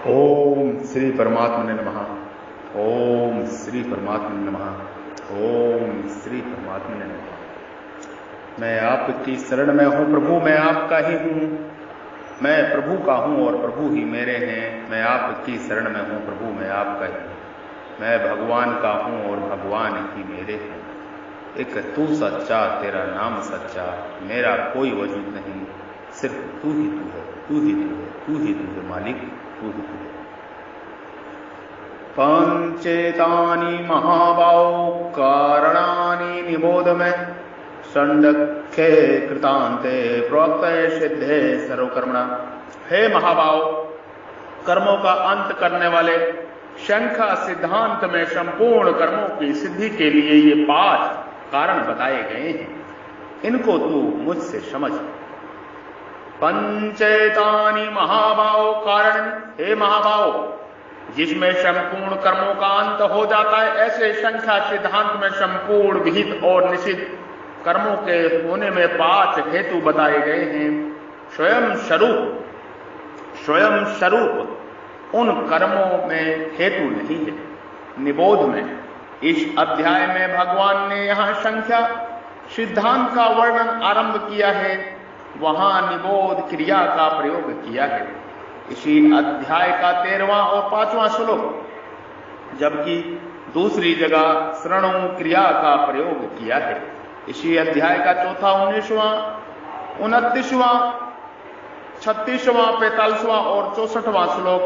ओम श्री परमात्मने नमः। ओम श्री परमात्मने नमः। ओम श्री परमात्मने नमः। मैं आपकी शरण में हूँ प्रभु, मैं आपका ही हूँ। मैं प्रभु का हूँ और प्रभु ही मेरे हैं। मैं आपकी शरण में हूँ प्रभु, मैं आपका ही हूँ। मैं भगवान का हूँ और भगवान ही मेरे हैं। एक तू सच्चा, तेरा नाम सच्चा, मेरा कोई वजूद नहीं, सिर्फ तू ही तू है, तू ही तू है, तू ही तू है मालिक, तू ही तू है। पंचेतानि महाबाहो कारणानि निबोध में, षण्डखे कृतांते प्रोक्ते सिद्धे सर्वकर्मणा। हे महाबाहो, कर्मों का अंत करने वाले, शंखा सिद्धांत में संपूर्ण कर्मों की सिद्धि के लिए ये 5 कारण बताए गए हैं। इनको तू मुझसे समझ। पंचेतानि महाबाहो कारण, हे महाबाहो, जिसमें संपूर्ण कर्मों का अंत हो जाता है, ऐसे संख्या सिद्धांत में संपूर्ण विहित और निषिद्ध कर्मों के होने में 5 हेतु बताए गए हैं। स्वयं स्वरूप उन कर्मों में हेतु नहीं है। निबोध में, इस अध्याय में भगवान ने यहां संख्या सिद्धांत का वर्णन आरंभ किया है, वहां निबोध क्रिया का प्रयोग किया है। इसी अध्याय का 13वां और 5वां श्लोक, जबकि दूसरी जगह श्रणु क्रिया का प्रयोग किया है। इसी अध्याय का 4, 19वां, 29वां, 36वां, 45वां और 64वां श्लोक।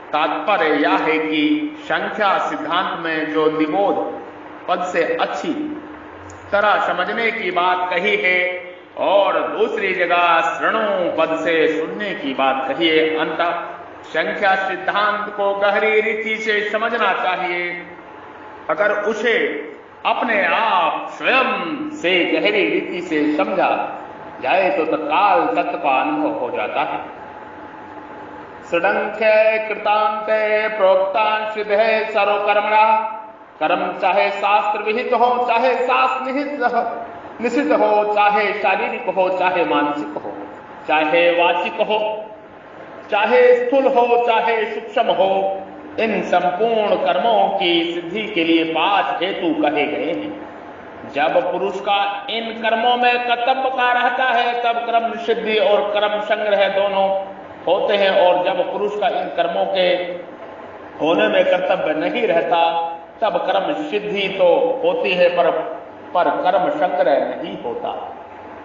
तात्पर्य यह है कि संख्या सिद्धांत में जो निबोध पद से अच्छी तरह समझने की बात कही है और दूसरी जगह श्रणु पद से सुनने की बात कही है, अंततः संख्या सिद्धांत को गहरी रीति से समझना चाहिए। अगर उसे अपने आप स्वयं से गहरी रीति से समझा जाए तो तत्काल तत्व का अनुभव हो जाता है। षडंख्य कृतांते प्रोक्ता सिद्धे सर्वकर्मणा। कर्म चाहे शास्त्र विहित हो, चाहे शास्त्र निषिद्ध हो, चाहे शारीरिक हो, चाहे मानसिक हो, चाहे वाचिक हो, चाहे स्थूल हो, चाहे सूक्ष्म हो, इन संपूर्ण कर्मों की सिद्धि के लिए 5 हेतु कहे गए हैं। जब पुरुष का इन कर्मों में कर्तव्य का रहता है तब कर्म सिद्धि और कर्म संग्रह दोनों होते हैं, और जब पुरुष का इन कर्मों के होने में कर्तव्य नहीं रहता तब कर्म सिद्धि तो होती है पर कर्म संग्रह नहीं होता।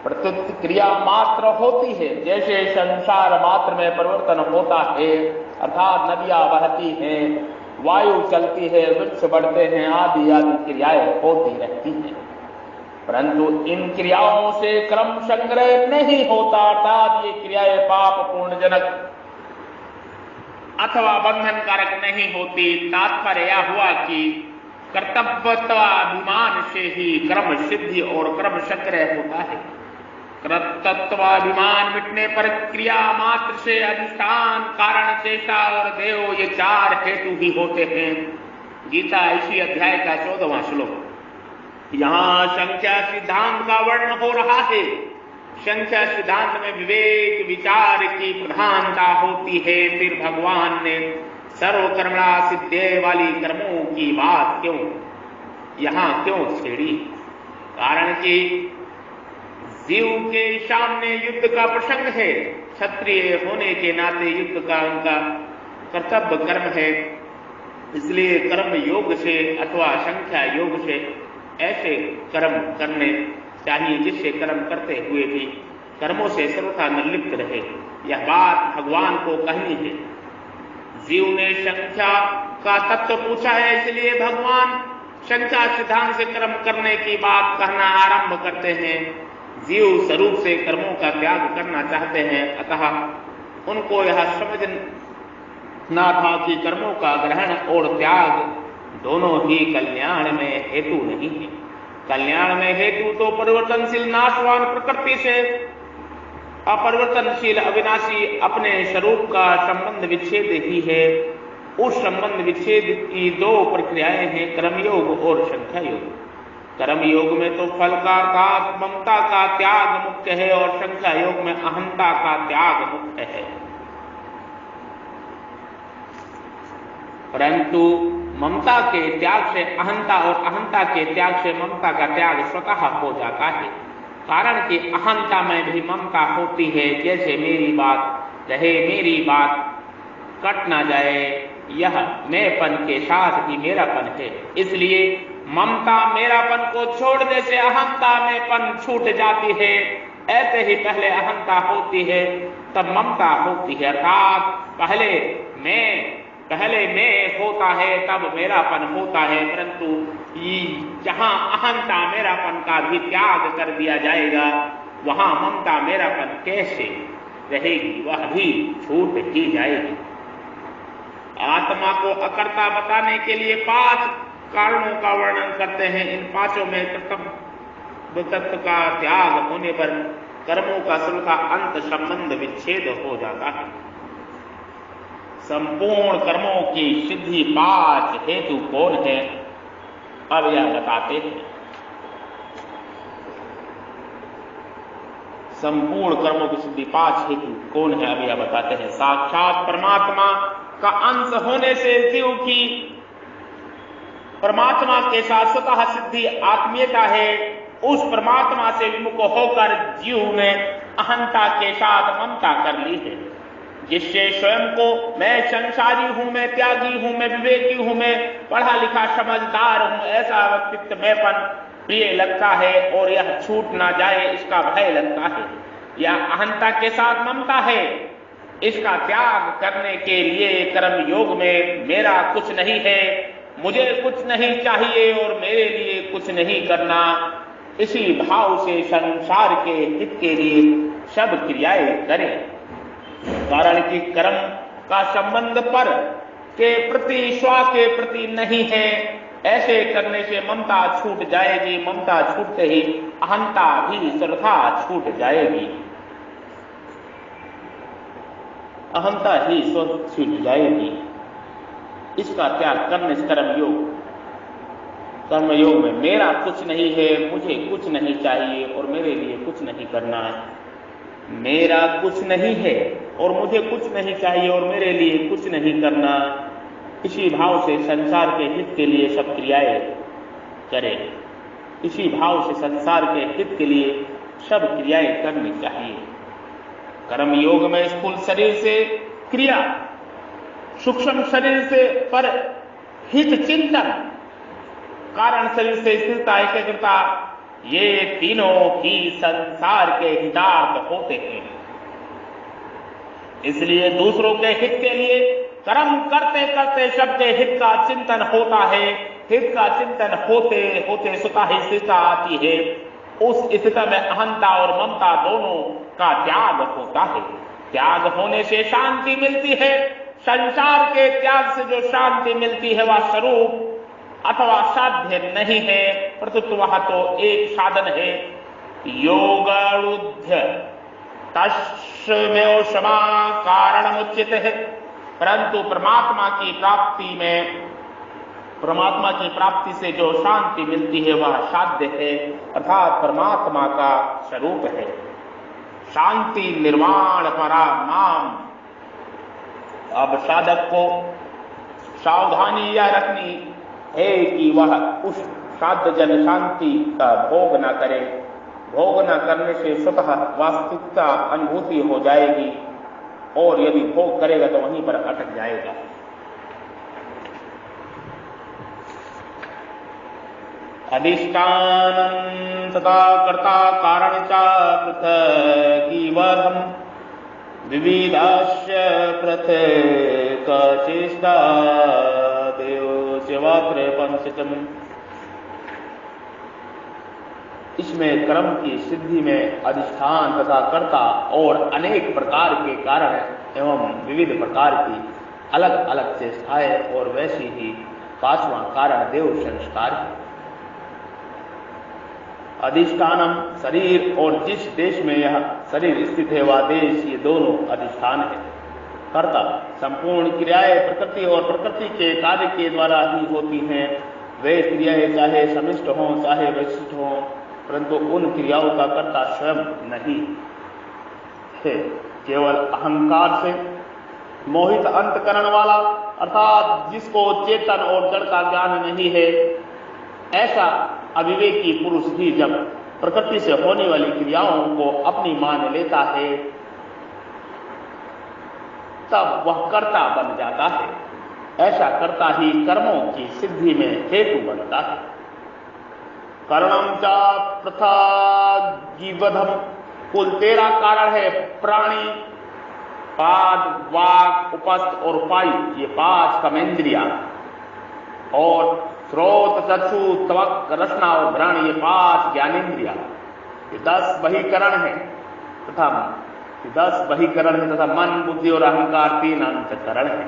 प्रत्युत क्रिया मात्र होती है, जैसे संसार मात्र में परिवर्तन होता है, अर्थात नदियां बहती हैं, वायु चलती है, वृक्ष बढ़ते हैं, आदि आदि क्रियाएं होती रहती हैं, परंतु इन क्रियाओं से कर्म संग्रह नहीं होता, अर्थात ये क्रियाएं पाप पूर्णजनक अथवा बंधन कारक नहीं होती। तात्पर्य यह हुआ कि कर्तव्यत्वाभिमान से ही कर्म सिद्धि और कर्म संग्रह होता है। कर्तव्यत्वाभिमान मिटने पर क्रिया मात्र से अधिष्ठान, कारण, चेष्टा और देव, ये 4 हेतु ही होते हैं। गीता इसी अध्याय का 14वां श्लोक। यहां संख्या सिद्धांत का वर्णन हो रहा है। संख्या सिद्धांत में विवेक विचार की प्रधानता होती है। फिर भगवान ने सर्वकर्मणा सिद्धे वाली कर्मों की बात यहां क्यों छेड़ी? कारण कि जीव के सामने युद्ध का प्रसंग है। क्षत्रिय होने के नाते युद्ध का उनका कर्तव्य कर्म है, इसलिए कर्म योग से अथवा संख्या योग से ऐसे कर्म करने चाहिए जिससे कर्म करते हुए भी कर्मों से सर्वथा निर्लिप्त रहे। यह बात भगवान को कहनी है। जीव ने संख्या का तत्व पूछा है, इसलिए भगवान संख्या सिद्धांत से कर्म करने की बात कहना आरंभ करते हैं। जीव स्वरूप से कर्मों का त्याग करना चाहते हैं, अतः उनको यह समझना था कि कर्मों का ग्रहण और त्याग दोनों ही कल्याण में हेतु नहीं है। कल्याण में हेतु तो परिवर्तनशील नाशवान प्रकृति से अपरिवर्तनशील अविनाशी अपने स्वरूप का संबंध विच्छेद ही है। उस संबंध विच्छेद की 2 प्रक्रियाएं हैं, कर्मयोग और संख्या योग। कर्मयोग में तो फल का अर्थात ममता का त्याग मुख्य है और संख्या योग में अहंता का त्याग मुख्य है। परंतु ममता के त्याग से अहंता और अहंता के त्याग से ममता का त्याग स्वतः हो जाता है। कारण कि अहंता में भी ममता होती है, जैसे मेरी बात रहे, मेरी बात कट ना जाए, यह मैंपन के साथ ही मेरापन है। इसलिए ममता मेरापन को छोड़ने से अहंता मेंपन छूट जाती है। ऐसे ही पहले अहंता होती है तब ममता होती है, अर्थात पहले मैं होता है तब मेरापन होता है। परंतु जहां अहंता मेरापन का भी त्याग कर दिया जाएगा वहां ममता मेरापन कैसे रहेगी, वह भी छूट ही जाएगी। आत्मा को अकर्ता बताने के लिए 5 कारणों का वर्णन करते हैं। इन 5 में कर्तव्य तत्व का त्याग होने पर कर्मों का सबका अंत संबंध विच्छेद हो जाता है। संपूर्ण कर्मों की सिद्धि 5 हेतु कौन है, अब यह बताते हैं। संपूर्ण कर्मों की सिद्धि 5 हेतु कौन है, अब यह बताते हैं। साक्षात परमात्मा का अंश होने से जीव की परमात्मा के साथ स्वतः सिद्धि आत्मीयता है। उस परमात्मा से विमुख होकर जीव ने अहंता के साथ ममता कर ली है, जिससे स्वयं को मैं संसारी हूं, मैं त्यागी हूं, मैं विवेकी हूं, मैं पढ़ा लिखा समझदार हूं, ऐसा व्यक्तित्व मैंपन प्रिय लगता है और यह छूट ना जाए इसका भय लगता है। यह अहंता के साथ ममता है, इसका त्याग करने के लिए कर्म योग में मेरा कुछ नहीं है, मुझे कुछ नहीं चाहिए और मेरे लिए कुछ नहीं करना, इसी भाव से संसार के हित के लिए सब क्रियाएं करें। कारण कि कर्म का संबंध पर के प्रति स्व के प्रति नहीं है। ऐसे करने से ममता छूट जाएगी, ममता छूटते ही अहंता भी सर्वथा छूट जाएगी, अहंता ही छूट जाएगी। इसका त्याग करने से कर्मयोग में मेरा कुछ नहीं है, मुझे कुछ नहीं चाहिए और मेरे लिए कुछ नहीं करना है। मेरा कुछ नहीं है और मुझे कुछ नहीं चाहिए और मेरे लिए कुछ नहीं करना, इसी भाव से संसार के हित के लिए सब क्रियाएं करें। इसी भाव से संसार के हित के लिए सब क्रियाएं करनी चाहिए। कर्म योग में स्थूल शरीर से क्रिया, सूक्ष्म शरीर से पर हित चिंतन, कारण शरीर से स्थिरता, एकाग्रता, ये तीनों ही संसार के हितार्थ होते हैं। इसलिए दूसरों के हित के लिए कर्म करते करते सबके हित का चिंतन होता है। हित का चिंतन होते होते स्वतः ही स्थिरता आती है। उस स्थिति में अहंता और ममता दोनों का त्याग होता है। त्याग होने से शांति मिलती है। संसार के त्याग से जो शांति मिलती है वह स्वरूप अथवा साध्य नहीं है, परंतु वह तो एक साधन है। योगारूढ़ तस्मेव क्षमा कारण उचित है, परंतु परमात्मा की प्राप्ति से जो शांति मिलती है वह साध्य है, अर्थात परमात्मा का स्वरूप है। शांति निर्वाण परामाम। अब साधक को सावधानी यह रखनी है कि वह उस साध्य जन शांति का भोग न करे। भोग न करने से स्वतः वास्तविकता अनुभूति हो जाएगी और यदि भोग करेगा तो वहीं पर अटक जाएगा। अधिष्ठानं तथा कर्ता कारण च पृथगीवरम् विविधाश्च पृथक् चेष्टा देव सेवात्र पंचम। इसमें कर्म की सिद्धि में अधिष्ठान तथा कर्ता और अनेक प्रकार के कारण एवं विविध प्रकार की अलग अलग चेष्टाएं और वैसी ही 5वां कारण देव संस्कार है। अधिष्ठानम शरीर और जिस देश में यह शरीर स्थित है वह देश, ये दोनों अधिष्ठान है। कर्ता संपूर्ण क्रियाएं प्रकृति और प्रकृति के कार्य के द्वारा ही होती हैं। वे क्रियाएं चाहे समिष्ट हों चाहे वैशिष्ट हों, परंतु उन क्रियाओं का कर्ता स्वयं नहीं है। केवल अहंकार से मोहित अंतकरण वाला, अर्थात जिसको चेतन और जड़ का ज्ञान नहीं है, ऐसा अविवेकी पुरुष भी जब प्रकृति से होने वाली क्रियाओं को अपनी मान लेता है तब वह कर्ता बन जाता है। ऐसा कर्ता ही कर्मों की सिद्धि में हेतु बनता है। कर्णम च प्रथा जीवधम, कुल 13 कारण है। प्राणी, पाद, वाक, उपस्थ और पायु, ये 5 कर्मेंद्रिया, और श्रोत, चक्षु, त्वक, रसना और घ्राण, ये 5 ज्ञानेन्द्रिया, ये 10 बहिकरण है तथा 10 बहिकरण है तथा मन, बुद्धि और अहंकार 3 अंतकरण है।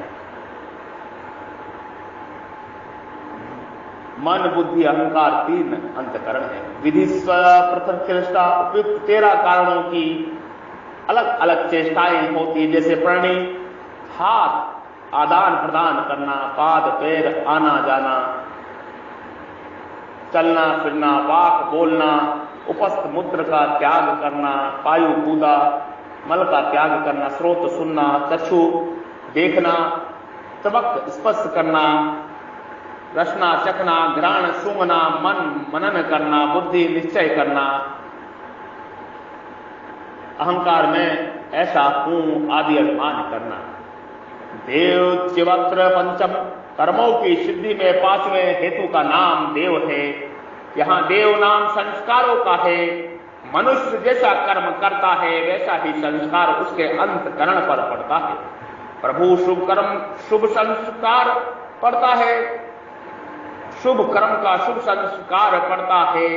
मन, बुद्धि, अहंकार 3 अंतकरण है। विधि स्व पृथक चेष्टा, उपयुक्त 13 कारणों की अलग अलग चेष्टाएं होती, जैसे प्राणी, हाथ आदान प्रदान करना, पाद पैर आना जाना, चलना फिरना, वाक बोलना, उपस्थ मूत्र का त्याग करना, पायु कूदा, मल का त्याग करना, स्रोत सुनना, चक्षु देखना, त्वक स्पर्श करना, रसना चखना, घ्राण सूंघना, मन मनन करना, बुद्धि निश्चय करना, अहंकार में ऐसा हूं आदि अभिमान करना। देव चिवक्र पंचम, कर्मों की सिद्धि में 5वें हेतु का नाम देव है। यहां देव नाम संस्कारों का है। मनुष्य जैसा कर्म करता है वैसा ही संस्कार उसके अंतकरण पर पड़ता है। प्रभु शुभ कर्म शुभ संस्कार पड़ता है, शुभ कर्म का शुभ संस्कार पड़ता है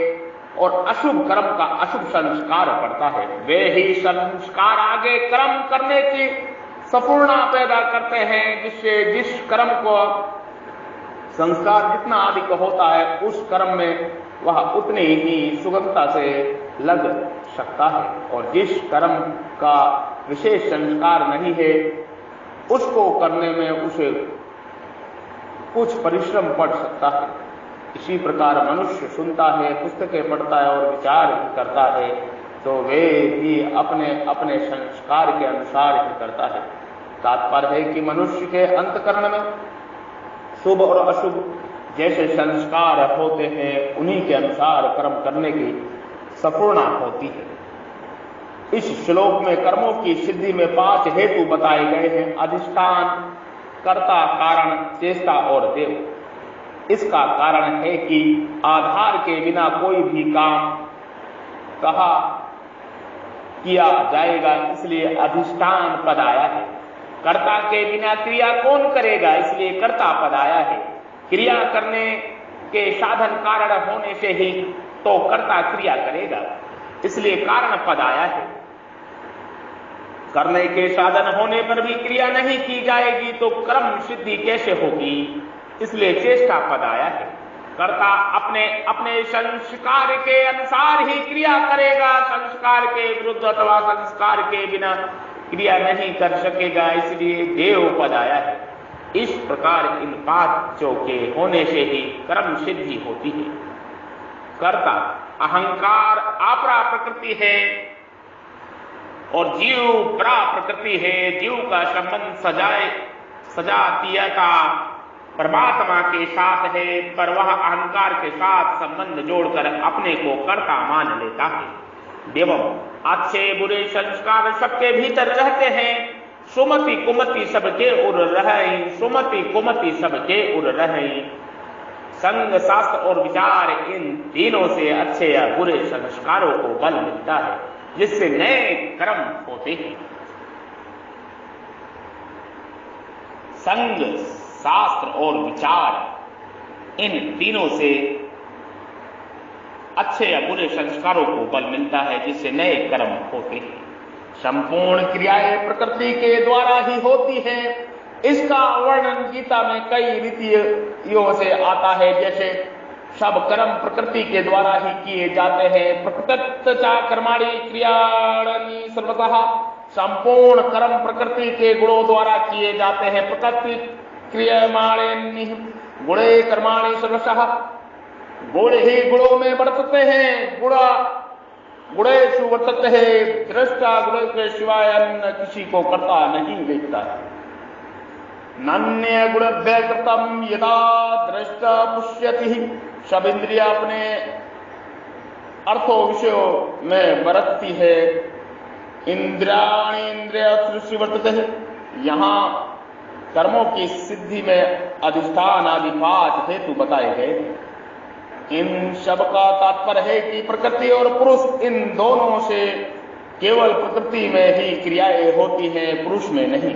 और अशुभ कर्म का अशुभ संस्कार पड़ता है। वे ही संस्कार आगे कर्म करने की सफलता पैदा करते हैं, जिससे जिस कर्म को संस्कार जितना अधिक होता है उस कर्म में वह उतनी ही सुगमता से लग सकता है, और जिस कर्म का विशेष संस्कार नहीं है उसको करने में उसे कुछ परिश्रम पड़ सकता है। इसी प्रकार मनुष्य सुनता है, पुस्तकें पढ़ता है और विचार करता है, तो वे भी अपने अपने संस्कार के अनुसार ही करता है। तात्पर्य है कि मनुष्य के अंतकरण में शुभ और अशुभ जैसे संस्कार होते हैं उन्हीं के अनुसार कर्म करने की सफलता होती है। इस श्लोक में कर्मों की सिद्धि में 5 हेतु बताए गए हैं: अधिष्ठान, कर्ता, कारण, चेष्टा और देव। इसका कारण है कि आधार के बिना कोई भी काम कहा किया जाएगा, इसलिए अधिष्ठान पद आया है। कर्ता के बिना क्रिया कौन करेगा, इसलिए कर्ता पद आया है। क्रिया करने के साधन कारण होने से ही तो कर्ता क्रिया करेगा, इसलिए कारण पद आया है। करने के साधन होने पर भी क्रिया नहीं की जाएगी तो कर्म सिद्धि कैसे होगी, इसलिए चेष्टा पद आया है। कर्ता अपने अपने संस्कार के अनुसार ही क्रिया करेगा, संस्कार के विरुद्ध अथवा संस्कार के बिना क्रिया नहीं कर सकेगा, इसलिए देव पद आया है। इस प्रकार इन 5 के होने से ही कर्म सिद्धि होती है। कर्ता अहंकार अपरा प्रकृति है और जीव परा प्रकृति है। जीव का संबंध सजातीयता परमात्मा के साथ है, पर वह अहंकार के साथ संबंध जोड़कर अपने को कर्ता मान लेता है। देवम अच्छे बुरे संस्कार सबके भीतर रहते हैं। सुमति कुमति सबके उर रहे, सुमति कुमति सबके उर रहे। संग शास्त्र और विचार इन तीनों से अच्छे या बुरे संस्कारों को बल मिलता है, जिससे नए कर्म होते हैं। संग शास्त्र और विचार इन तीनों से अच्छे या बुरे संस्कारों को बल मिलता है, जिससे नए कर्म होते हैं। संपूर्ण क्रियाएं प्रकृति के द्वारा ही होती है। इसका वर्णन गीता में कई रीतियों से आता है, जैसे सब कर्म प्रकृति के द्वारा ही किए जाते हैं। प्रकृतच्च कर्माणि क्रियाणि सर्वतः, संपूर्ण कर्म प्रकृति के गुणों द्वारा किए जाते हैं। प्रकृति क्रियमाणे गुणे कर्माणि सर्वशः, गुण ही गुणों में वर्तते हैं। गुणेषु वर्तते है, दृष्टा गुण के सिवाय अन्य किसी को करता नहीं देखता है। नन्य गुणभ्य कृतम यदा दृष्ट पुष्यति। सब इंद्रिया अपने अर्थों विषयों में बरतती है। इंद्रियाणि इंद्रिय सृष्टि वर्तते है। यहाँ कर्मों की सिद्धि में अधिष्ठान आदि 5 हेतु बताए गए। इन सब का तात्पर्य है कि प्रकृति और पुरुष इन दोनों से केवल प्रकृति में ही क्रियाएं होती हैं, पुरुष में नहीं।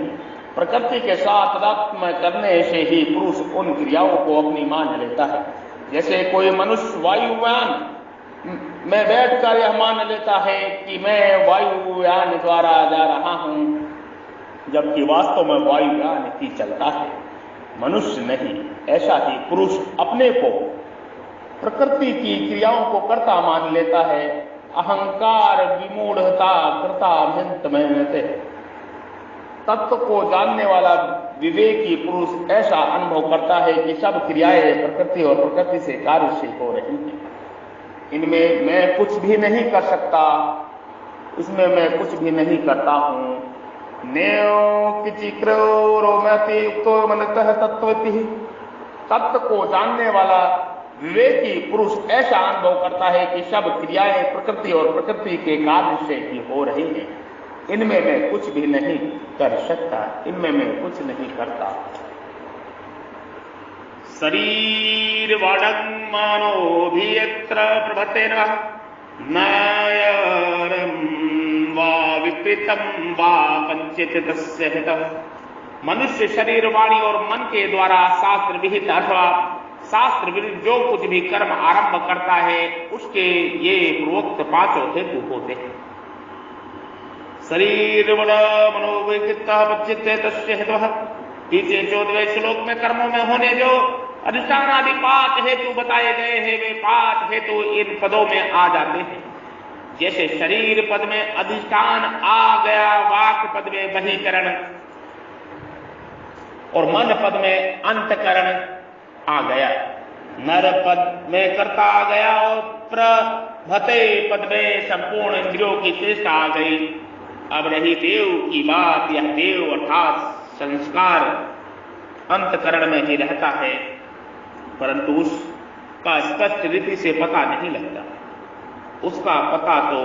प्रकृति के साथ तादात्म्य करने से ही पुरुष उन क्रियाओं को अपनी मान लेता है। जैसे कोई मनुष्य वायुयान में बैठकर यह मान लेता है कि मैं वायुयान द्वारा जा रहा हूं, जबकि वास्तव में वायुयान ही चलता है, मनुष्य नहीं। ऐसा ही पुरुष अपने को प्रकृति की क्रियाओं को कर्ता मान लेता है। अहंकार विमूढ़ता कृता अभ्यंत में तत्व को जानने वाला विवेकी पुरुष ऐसा अनुभव करता है कि सब क्रियाएं प्रकृति और प्रकृति से कार्यशील हो रही हैं। इनमें मैं कुछ भी नहीं कर सकता, इसमें मैं कुछ भी नहीं करता हूं। नेव किचि क्रोमति युक्तो मनतः तत्वति। तत्व को जानने वाला विवेकी पुरुष ऐसा अनुभव करता है कि सब क्रियाएं प्रकृति और प्रकृति के कार्य से ही हो रही हैं। इनमें मैं कुछ भी नहीं कर सकता, इनमें मैं कुछ नहीं करता। शरीर वाडं मानो भी यत्र प्रभते नयरं वा विपरीतम वा पंचित तस्य हितः। मनुष्य शरीर वाणी और मन के द्वारा शास्त्र विहित अथवा शास्त्र विरुद्ध जो कुछ भी कर्म आरंभ करता है उसके ये पूर्वोक्त 5 हेतु होते हैं। शरीर बल मनोविकृता पच्चित तस्य हेतुः। पीछे 14वें श्लोक में कर्मों में होने जो अधिष्ठान आदि 5 हेतु बताए गए हैं, वे 5 हेतु इन पदों में आ जाते हैं। जैसे शरीर पद में अधिष्ठान आ गया, वाक पद में बहिकरण और मन पद में अंतकरण आ गया, नर पद में कर्ता आ गया और प्रभते पद में संपूर्ण इंद्रियों की चेष्टा आ गई। अब रही देव की बात। यह देव अर्थात संस्कार अंतकरण में ही रहता है, परंतु उसका स्पष्ट रीति से पता नहीं लगता। उसका पता तो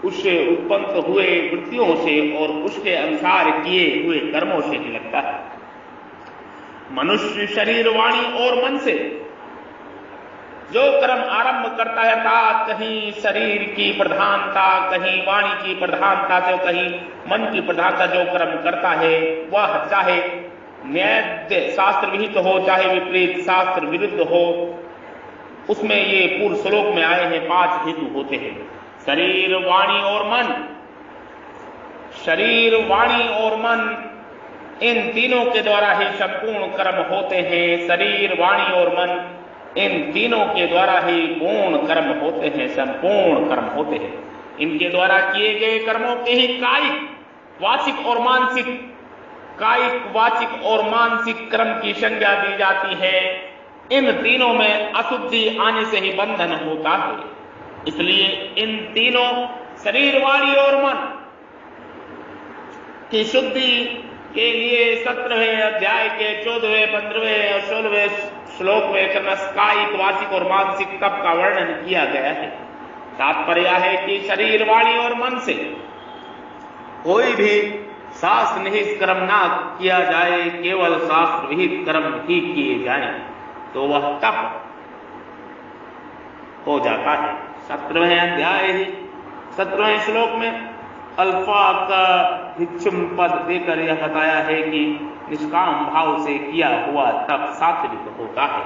उससे उत्पन्न हुए वृत्तियों से और उसके अनुसार किए हुए कर्मों से ही लगता है। मनुष्य शरीर वाणी और मन से जो कर्म आरंभ करता है, कहीं शरीर की प्रधानता, कहीं वाणी की प्रधानता से, कहीं मन की प्रधानता जो कर्म करता है वह चाहे न्याय शास्त्र विहित हो चाहे विपरीत शास्त्र विरुद्ध हो, उसमें ये पूर्व श्लोक में आए हैं 5 हेतु होते हैं। शरीर वाणी और मन, शरीर वाणी और मन इन तीनों के द्वारा ही संपूर्ण कर्म होते हैं। शरीर वाणी और मन इन तीनों के द्वारा ही पूर्ण कर्म होते हैं, संपूर्ण कर्म होते हैं। इनके द्वारा किए गए कर्मों के ही कायिक, वाचिक और मानसिक, कायिक, वाचिक और मानसिक कर्म की संज्ञा दी जाती है। इन तीनों में अशुद्धि आने से ही बंधन होता है। इसलिए इन तीनों शरीर वाणी और मन की शुद्धि के लिए 17वें अध्याय के 14वें, 15वें और 16वें श्लोक में कायिक, वाचिक और मानसिक तप का वर्णन किया गया है। तात्पर्य है कि शरीर वाणी और मन से कोई भी शास्त्र निहित कर्म ना किया जाए, केवल शास्त्र विहित कर्म ही किए जाएं, तो वह तप हो जाता है। 17वें अध्याय 17वें श्लोक में अल्फा का भिक्षुम पद देकर यह बताया है कि निष्काम भाव से किया हुआ तप सात्विक होता है।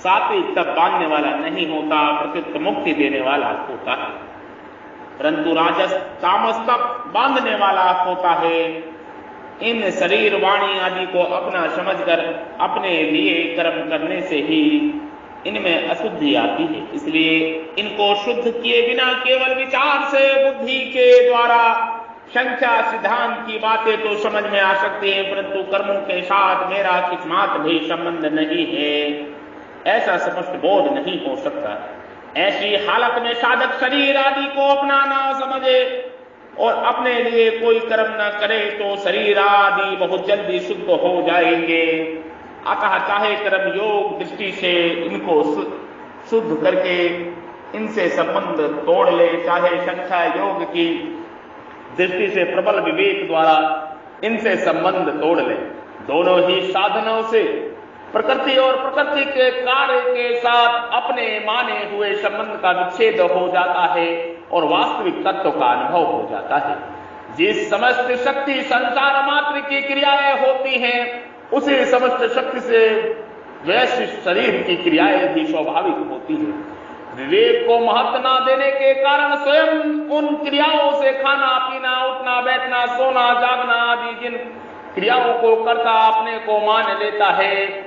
सात्विक तप बांधने वाला नहीं होता, प्रकृति मुक्ति देने वाला होता है, परंतु राजस तामस तप बांधने वाला होता है। इन शरीर वाणी आदि को अपना समझकर अपने लिए कर्म करने से ही इनमें अशुद्धि आती है। इसलिए इनको शुद्ध किए बिना केवल विचार से बुद्धि के द्वारा संख्या सिद्धांत की बातें तो समझ में आ सकती है, परंतु कर्मों के साथ मेरा किस्मात भी संबंध नहीं है, ऐसा स्पष्ट बोध नहीं हो सकता। ऐसी हालत में साधक शरीर आदि को अपना ना समझे, और अपने लिए कोई कर्म न करे तो शरीर आदि बहुत जल्दी शुद्ध हो जाएंगे। अतः चाहे कर्म योग दृष्टि से इनको शुद्ध करके इनसे संबंध तोड़ ले, चाहे संख्या योग की दृष्टि से प्रबल विवेक द्वारा इनसे संबंध तोड़ ले। दोनों ही साधनों से प्रकृति और प्रकृति के कार्य के साथ अपने माने हुए संबंध का विच्छेद हो जाता है और वास्तविक तत्व का अनुभव हो जाता है। जिस समस्त शक्ति संसार मात्र की क्रियाएं होती हैं, उसी समस्त शक्ति से वैश्विक शरीर की क्रियाएं भी स्वाभाविक होती हैं। विवेक को महत्व न देने के कारण स्वयं उन क्रियाओं से खाना पीना, उठना बैठना, सोना जागना आदि जिन क्रियाओं को कर्ता अपने को मान लेता है,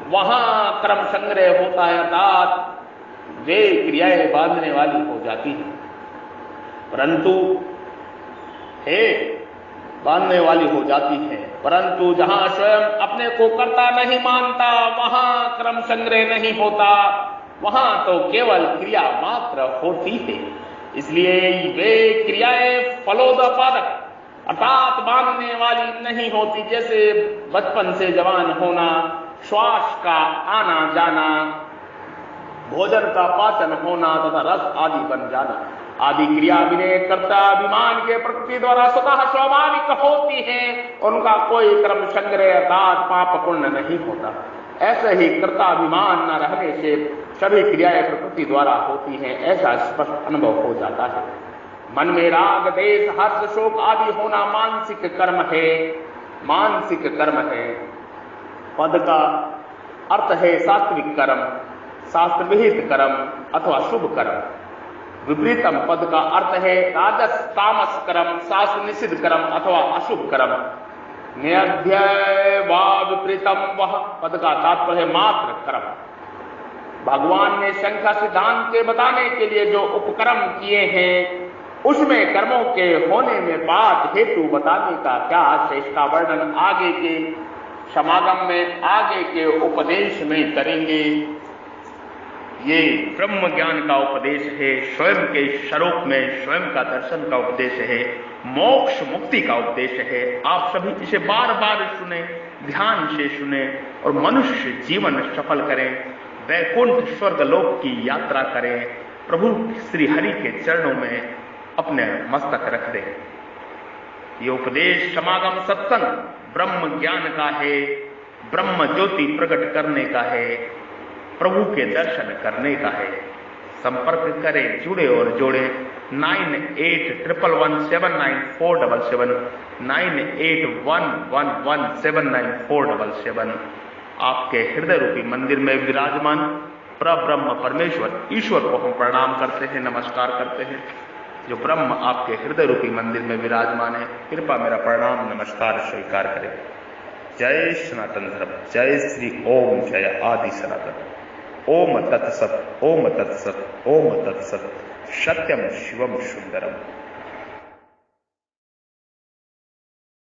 वहां कर्म संग्रह होता है, अर्थात वे क्रियाएं बांधने वाली हो जाती हैं। परंतु बांधने वाली हो जाती है, परंतु जहां स्वयं अपने को कर्ता नहीं मानता, वहां कर्म संग्रह नहीं होता, वहां तो केवल क्रिया मात्र होती है। इसलिए वे क्रियाएं फलोदपादक अर्थात बांधने वाली नहीं होती। जैसे बचपन से जवान होना, श्वास का आना जाना, भोजन का पाचन होना तथा रस आदि बन जाना आदि क्रिया विनय कर्ता अभिमान के प्रकृति द्वारा स्वतः स्वाभाविक होती है। उनका कोई कर्म संग्रह अर्थात पाप पुण्य नहीं होता। ऐसे ही कर्ता अभिमान न रहने से सभी क्रियाएं प्रकृति द्वारा होती हैं, ऐसा स्पष्ट अनुभव हो जाता है। मन में राग देश हर्ष शोक आदि होना मानसिक कर्म है, मानसिक कर्म है। पद का अर्थ है सात्विक कर्म, शास्त्र विहित कर्म अथवा शुभ कर्म। विपरीतम पद का अर्थ है राजस तामस कर्म, शास्त्र निषिद्ध कर्म अथवा अशुभ कर्म। निरध्याय वा विपरीतम वह पद का तात्पर्य मात्र कर्म। भगवान ने संख्या सिद्धांत के बताने के लिए जो उपक्रम किए हैं, उसमें कर्मों के होने में बात हेतु बताने का क्या है, इसका वर्णन आगे के समागम में, आगे के उपदेश में करेंगे। ये ब्रह्म ज्ञान का उपदेश है, स्वयं के स्वरूप में स्वयं का दर्शन का उपदेश है, मोक्ष मुक्ति का उपदेश है। आप सभी इसे बार बार सुने, ध्यान से सुने और मनुष्य जीवन सफल करें, वैकुंठ स्वर्ग लोक की यात्रा करें, प्रभु श्री हरि के चरणों में अपने मस्तक रख दें। ये उपदेश समागम सत्संग ब्रह्म ज्ञान का है, ब्रह्म ज्योति प्रकट करने का है, प्रभु के दर्शन करने का है। संपर्क करें, जुड़े और जोड़े 9811179477 9811179477। आपके हृदय रूपी मंदिर में विराजमान परब्रह्म परमेश्वर ईश्वर को हम प्रणाम करते हैं, नमस्कार करते हैं। जो ब्रह्म आपके हृदय रूपी मंदिर में विराजमान है, कृपा मेरा प्रणाम नमस्कार स्वीकार करें। जय सनातन धर्म, जय श्री ओम, जय आदि सनातन। ओम तत्सत, ओम तत्सत, ओम तत्सत। सत्यम शिवम सुंदरम।